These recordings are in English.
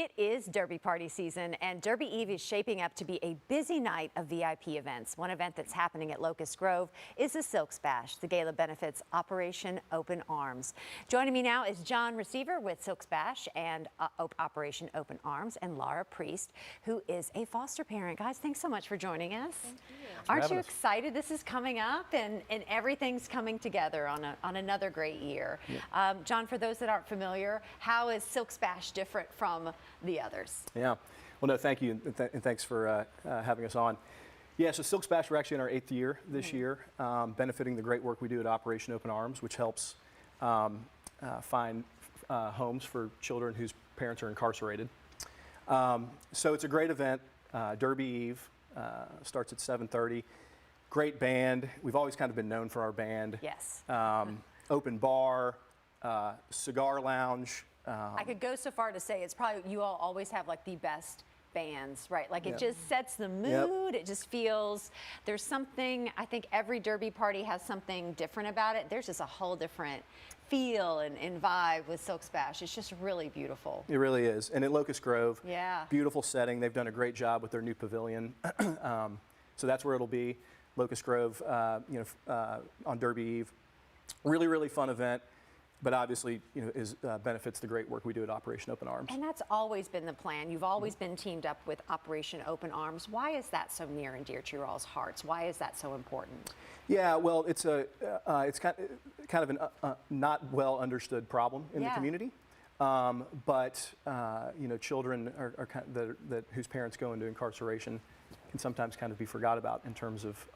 It is Derby party season, and Derby Eve is shaping up to be a busy night of VIP events. One event that's happening at Locust Grove is the Silk Splash. The gala benefits Operation Open Arms. Joining me now is John Receiver with Silk Splash and Operation Open Arms, and Laura Priest, who is a foster parent. Guys, thanks so much for joining us. Thank you. Aren't you excited? This is coming up, and everything's coming together on another great year. Yeah. John, for those that aren't familiar, how is Silk Splash different from the others? Yeah. Well, no, thank you, and thanks for having us on. Yeah, so Silk Splash, we're actually in our 8th year this year, benefiting the great work we do at Operation Open Arms, which helps find homes for children whose parents are incarcerated. So it's a great event. Derby Eve starts at 7:30. Great band. We've always kind of been known for our band. Yes. Open bar, cigar lounge. I could go so far to say it's probably, you all always have like the best bands, right? Like it just sets the mood. It just feels, there's something, I think every Derby party has something different about it. There's just a whole different feel and vibe with Silk Splash. It's just really beautiful. It really is. And at Locust Grove, yeah, beautiful setting. They've done a great job with their new pavilion. So that's where it'll be, Locust Grove, on Derby Eve. Really, really fun event. But obviously, benefits the great work we do at Operation Open Arms. And that's always been the plan. You've always been teamed up with Operation Open Arms. Why is that so near and dear to your all's hearts? Why is that so important? Yeah, well, it's kind of an not well understood problem in the community. But children are whose parents go into incarceration can sometimes kind of be forgot about in terms of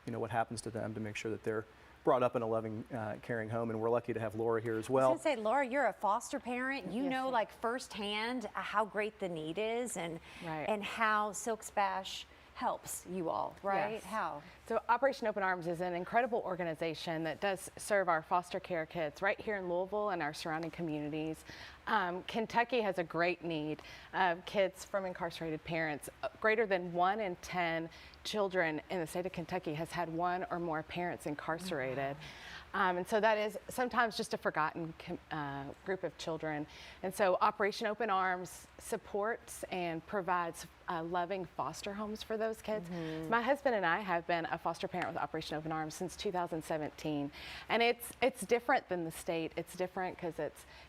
what happens to them, to make sure that they're brought up in a loving, caring home, and we're lucky to have Laura here as well. I was going to say, Laura, you're a foster parent. You know, like firsthand, how great the need is, and how Silk Splash helps you all, right? Yes. How? So Operation Open Arms is an incredible organization that does serve our foster care kids right here in Louisville and our surrounding communities. Kentucky has a great need of kids from incarcerated parents. Greater than 1 in 10 children in the state of Kentucky has had one or more parents incarcerated. And so that is sometimes just a forgotten group of children. And so Operation Open Arms supports and provides loving foster homes for those kids. My husband and I have been a foster parent with Operation Open Arms since 2017. And it's different than the state. It's different because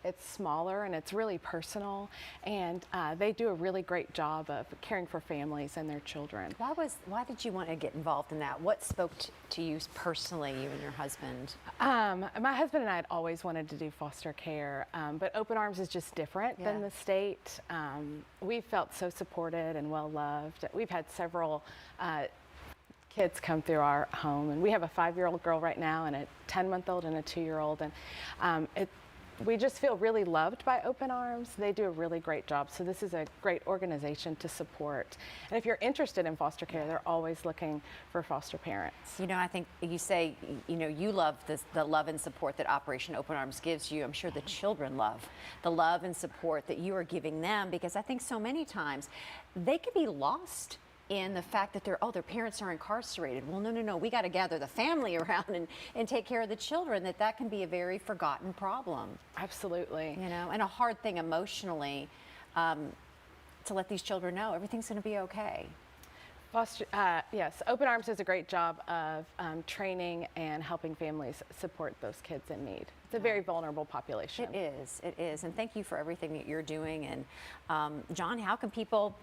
it's smaller and it's really personal. And they do a really great job of caring for families and their children. Why did you want to get involved in that? What spoke to you personally, you and your husband? My husband and I had always wanted to do foster care, but Open Arms is just different than the state. We felt so supported and well loved. We've had several kids come through our home, and we have a 5-year-old girl right now and a 10-month-old and a 2-year-old, and we just feel really loved by Open Arms. They do a really great job. So this is a great organization to support. And if you're interested in foster care, they're always looking for foster parents. You know, I think you say, you love the love and support that Operation Open Arms gives you. I'm sure the children love the love and support that you are giving them, because I think so many times they can be lost in the fact that their parents are incarcerated. Well, no, we got to gather the family around and take care of the children. That can be a very forgotten problem. Absolutely. And a hard thing emotionally to let these children know everything's going to be okay. Yes, Open Arms does a great job of training and helping families support those kids in need. It's a very vulnerable population. It is. And thank you for everything that you're doing. And John, how can people...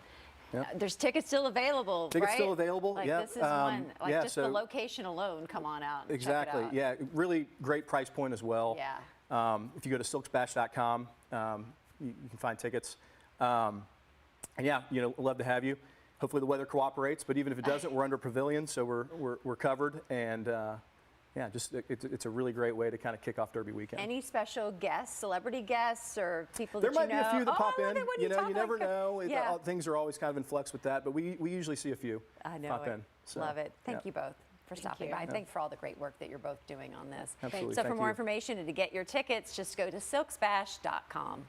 There's tickets still available, Tickets still available, This is one, just the location alone, come on out and exactly, check it out. Yeah, really great price point as well. Yeah. If you go to silksplash.com, you can find tickets. And yeah, love to have you. Hopefully the weather cooperates, but even if it doesn't, we're under pavilion, so we're covered, and yeah, it's a really great way to kind of kick off Derby weekend. Any special guests, celebrity guests, or people there that you know? There might be a few that pop in. You never know. Yeah. Things are always kind of in flux with that, but we usually see a few pop in. So, love it. Thank you both for stopping by. Thanks for all the great work that you're both doing on this. Absolutely. So for more information and to get your tickets, just go to silksplash.com.